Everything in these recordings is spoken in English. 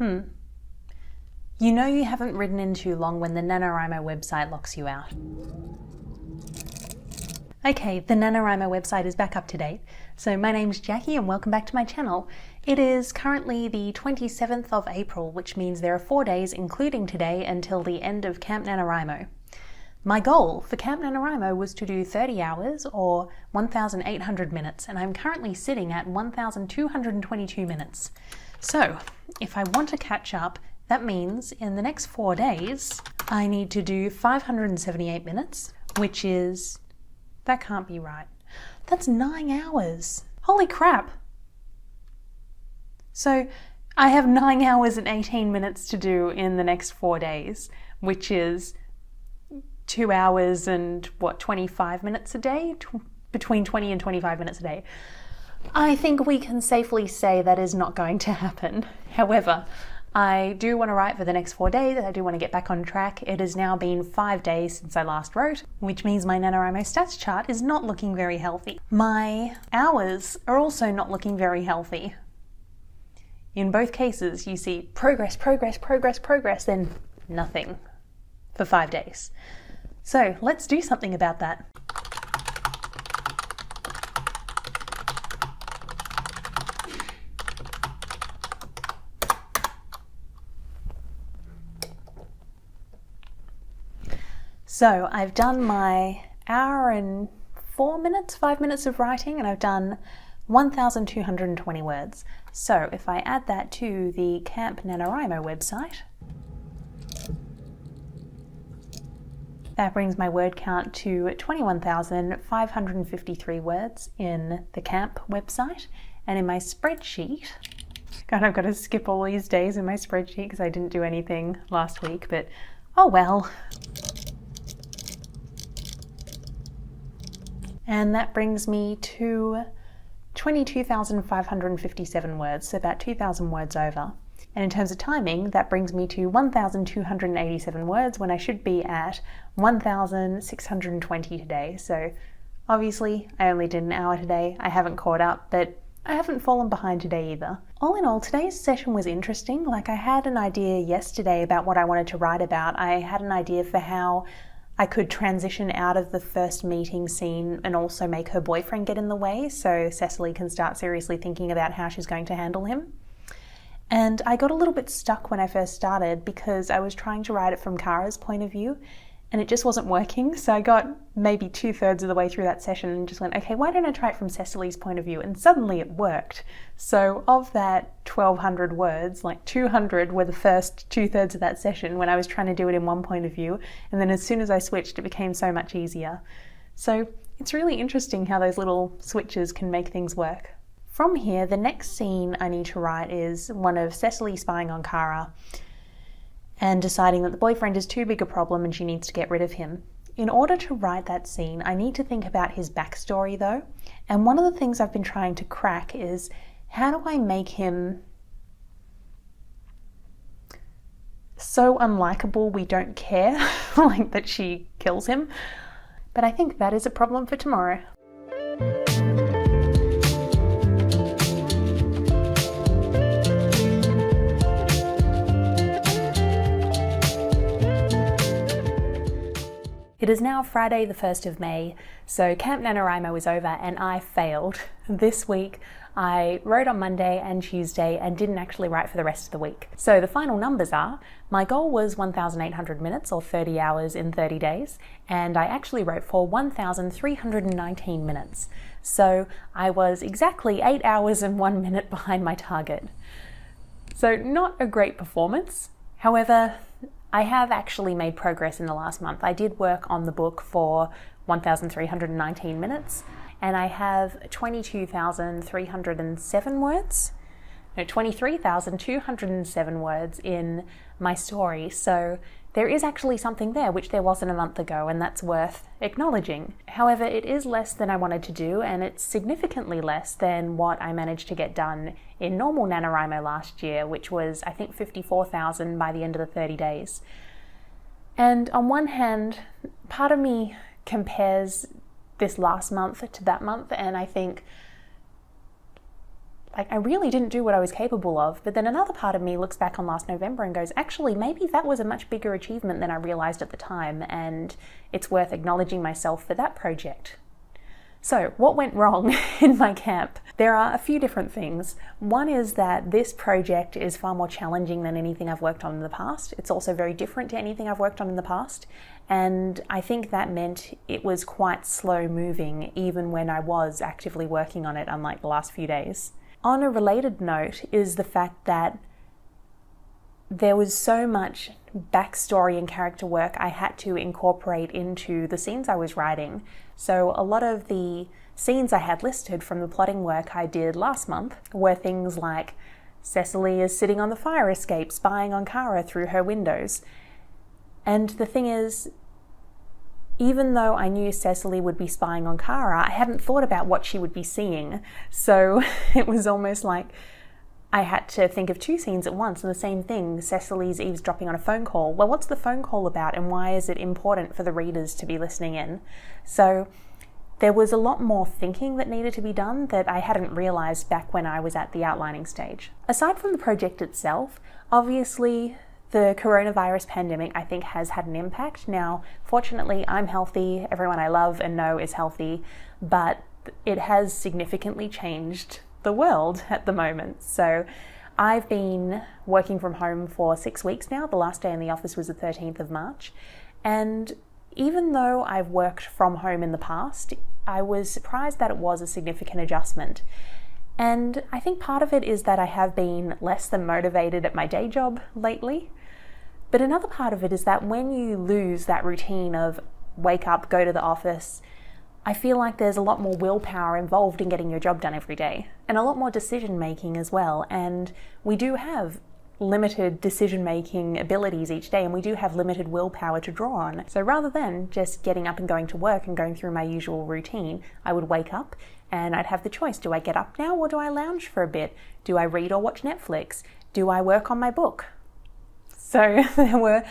You know you haven't written in too long when the NaNoWriMo website locks you out. Okay, the NaNoWriMo website is back up to date. So my name's Jackie and welcome back to my channel. It is currently the 27th of April, which means there are 4 days, including today, until the end of Camp Nanowrimo. My goal for Camp Nanowrimo was to do 30 hours or 1,800 minutes, and I'm currently sitting at 1,222 minutes. So if I want to catch up, that means in the next 4 days, I need to do 578 minutes, which is, that can't be right. That's 9 hours. Holy crap. So I have 9 hours and 18 minutes to do in the next 4 days, which is 2 hours and 25 minutes a day? Between 20 and 25 minutes a day. I think we can safely say that is not going to happen. However, I do want to write for the next 4 days. I do want to get back on track. It has now been 5 days since I last wrote, which means my NaNoWriMo stats chart is not looking very healthy. My hours are also not looking very healthy. In both cases, you see progress, progress, progress, progress, then nothing for 5 days. So let's do something about that. So I've done my hour and 5 minutes of writing, and I've done 1,220 words. So if I add that to the Camp Nanowrimo website, that brings my word count to 21,553 words in the Camp website. And in my spreadsheet, God, I've got to skip all these days in my spreadsheet because I didn't do anything last week, but oh well. And that brings me to 22,557 words, so about 2,000 words over. And in terms of timing, that brings me to 1,287 words when I should be at 1,620 today. So obviously I only did an hour today. I haven't caught up, but I haven't fallen behind today either. All in all, today's session was interesting. Like, I had an idea yesterday about what I wanted to write about. I had an idea for how I could transition out of the first meeting scene and also make her boyfriend get in the way so Cecily can start seriously thinking about how she's going to handle him. And I got a little bit stuck when I first started because I was trying to write it from Kara's point of view and it just wasn't working. So I got maybe 2/3 of the way through that session and just went, okay, why don't I try it from Cecily's point of view? And suddenly it worked. So of that 1,200 words, like 200 were the first 2/3 of that session when I was trying to do it in one point of view. And then as soon as I switched, it became so much easier. So it's really interesting how those little switches can make things work. From here, the next scene I need to write is one of Cecily spying on Kara and deciding that the boyfriend is too big a problem and she needs to get rid of him. In order to write that scene, I need to think about his backstory though. And one of the things I've been trying to crack is, how do I make him so unlikable we don't care, like that she kills him? But I think that is a problem for tomorrow. It is now Friday the 1st of May, so Camp Nanowrimo is over and I failed. This week I wrote on Monday and Tuesday and didn't actually write for the rest of the week. So the final numbers are, my goal was 1,800 minutes or 30 hours in 30 days, and I actually wrote for 1,319 minutes. So I was exactly 8 hours and 1 minute behind my target. So not a great performance. However, I have actually made progress in the last month. I did work on the book for 1,319 minutes and I have 23,207 words in my story. So there is actually something there, which there wasn't a month ago, and that's worth acknowledging. However, it is less than I wanted to do, and it's significantly less than what I managed to get done in normal NaNoWriMo last year, which was, I think, 54,000 by the end of the 30 days. And on one hand, part of me compares this last month to that month, and I think, Like, I really didn't do what I was capable of. But then another part of me looks back on last November and goes, actually, maybe that was a much bigger achievement than I realized at the time, and it's worth acknowledging myself for that project. So, what went wrong in my camp? There are a few different things. One is that this project is far more challenging than anything I've worked on in the past. It's also very different to anything I've worked on in the past. And I think that meant it was quite slow moving, even when I was actively working on it, unlike the last few days. On a related note is the fact that there was so much backstory and character work I had to incorporate into the scenes I was writing. So a lot of the scenes I had listed from the plotting work I did last month were things like Cecily is sitting on the fire escape spying on Kara through her windows. And the thing is, even though I knew Cecily would be spying on Kara, I hadn't thought about what she would be seeing. So it was almost like I had to think of two scenes at once, and the same thing, Cecily's eavesdropping on a phone call. Well, what's the phone call about, and why is it important for the readers to be listening in? So there was a lot more thinking that needed to be done that I hadn't realized back when I was at the outlining stage. Aside from the project itself, obviously the coronavirus pandemic, I think, has had an impact. Now, fortunately, I'm healthy, everyone I love and know is healthy, but it has significantly changed the world at the moment. So I've been working from home for 6 weeks now. The last day in the office was the 13th of March. And even though I've worked from home in the past, I was surprised that it was a significant adjustment. And I think part of it is that I have been less than motivated at my day job lately. But another part of it is that when you lose that routine of wake up, go to the office, I feel like there's a lot more willpower involved in getting your job done every day, and a lot more decision making as well. And we do have limited decision making abilities each day, and we do have limited willpower to draw on. So rather than just getting up and going to work and going through my usual routine, I would wake up and I'd have the choice. Do I get up now, or do I lounge for a bit? Do I read or watch Netflix? Do I work on my book? So there were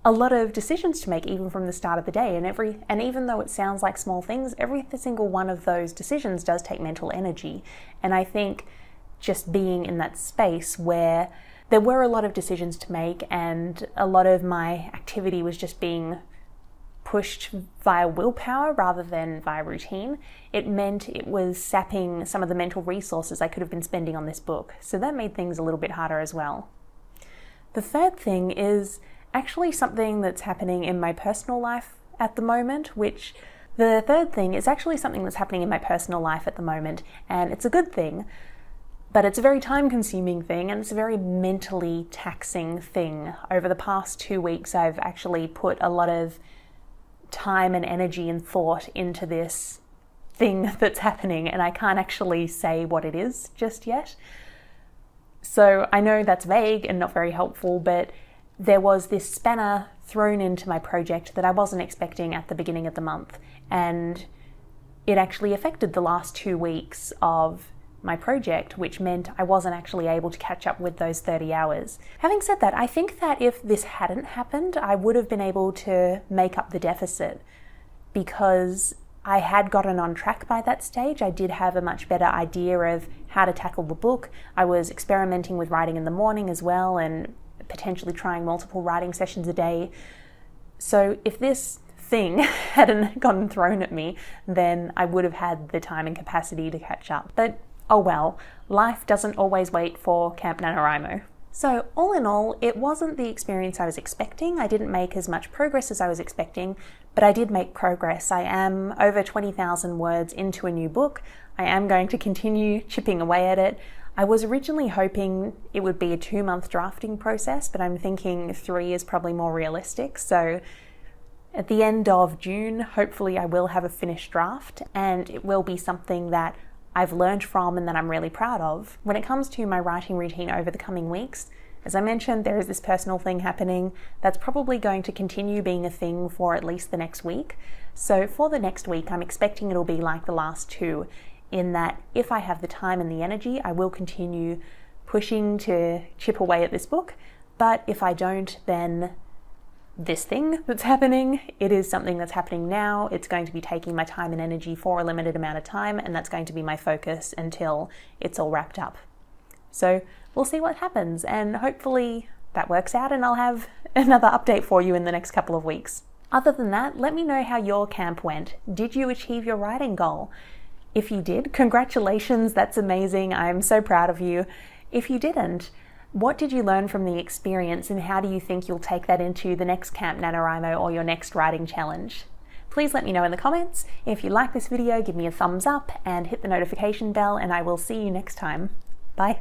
a lot of decisions to make even from the start of the day, and even though it sounds like small things, every single one of those decisions does take mental energy. And I think just being in that space where there were a lot of decisions to make and a lot of my activity was just being pushed via willpower rather than via routine, it meant it was sapping some of the mental resources I could have been spending on this book. So that made things a little bit harder as well. The third thing is actually something that's happening in my personal life at the moment, and it's a good thing, but it's a very time-consuming thing, and it's a very mentally taxing thing. Over the past 2 weeks, I've actually put a lot of time and energy and thought into this thing that's happening, and I can't actually say what it is just yet. So I know that's vague and not very helpful, but there was this spanner thrown into my project that I wasn't expecting at the beginning of the month, and it actually affected the last 2 weeks of my project, which meant I wasn't actually able to catch up with those 30 hours. Having said that, I think that if this hadn't happened, I would have been able to make up the deficit, because I had gotten on track by that stage. I did have a much better idea of how to tackle the book. I was experimenting with writing in the morning as well, and potentially trying multiple writing sessions a day. So if this thing hadn't gotten thrown at me, then I would have had the time and capacity to catch up. But oh well, life doesn't always wait for Camp Nanowrimo. So all in all, it wasn't the experience I was expecting. I didn't make as much progress as I was expecting, but I did make progress. I am over 20,000 words into a new book. I am going to continue chipping away at it. I was originally hoping it would be a 2-month drafting process, but I'm thinking 3 is probably more realistic. So at the end of June, hopefully I will have a finished draft, and it will be something that I've learned from and that I'm really proud of. When it comes to my writing routine over the coming weeks, as I mentioned, there is this personal thing happening that's probably going to continue being a thing for at least the next week. So for the next week, I'm expecting it'll be like the last 2, in that if I have the time and the energy, I will continue pushing to chip away at this book. But if I don't, then this thing that's happening. It is something that's happening now. It's going to be taking my time and energy for a limited amount of time, and that's going to be my focus until it's all wrapped up. So we'll see what happens, and hopefully that works out and I'll have another update for you in the next couple of weeks. Other than that, let me know how your camp went. Did you achieve your writing goal? If you did, congratulations, that's amazing. I'm so proud of you. If you didn't, what did you learn from the experience, and how do you think you'll take that into the next Camp Nanowrimo or your next writing challenge? Please let me know in the comments. If you like this video, give me a thumbs up and hit the notification bell, and I will see you next time. Bye.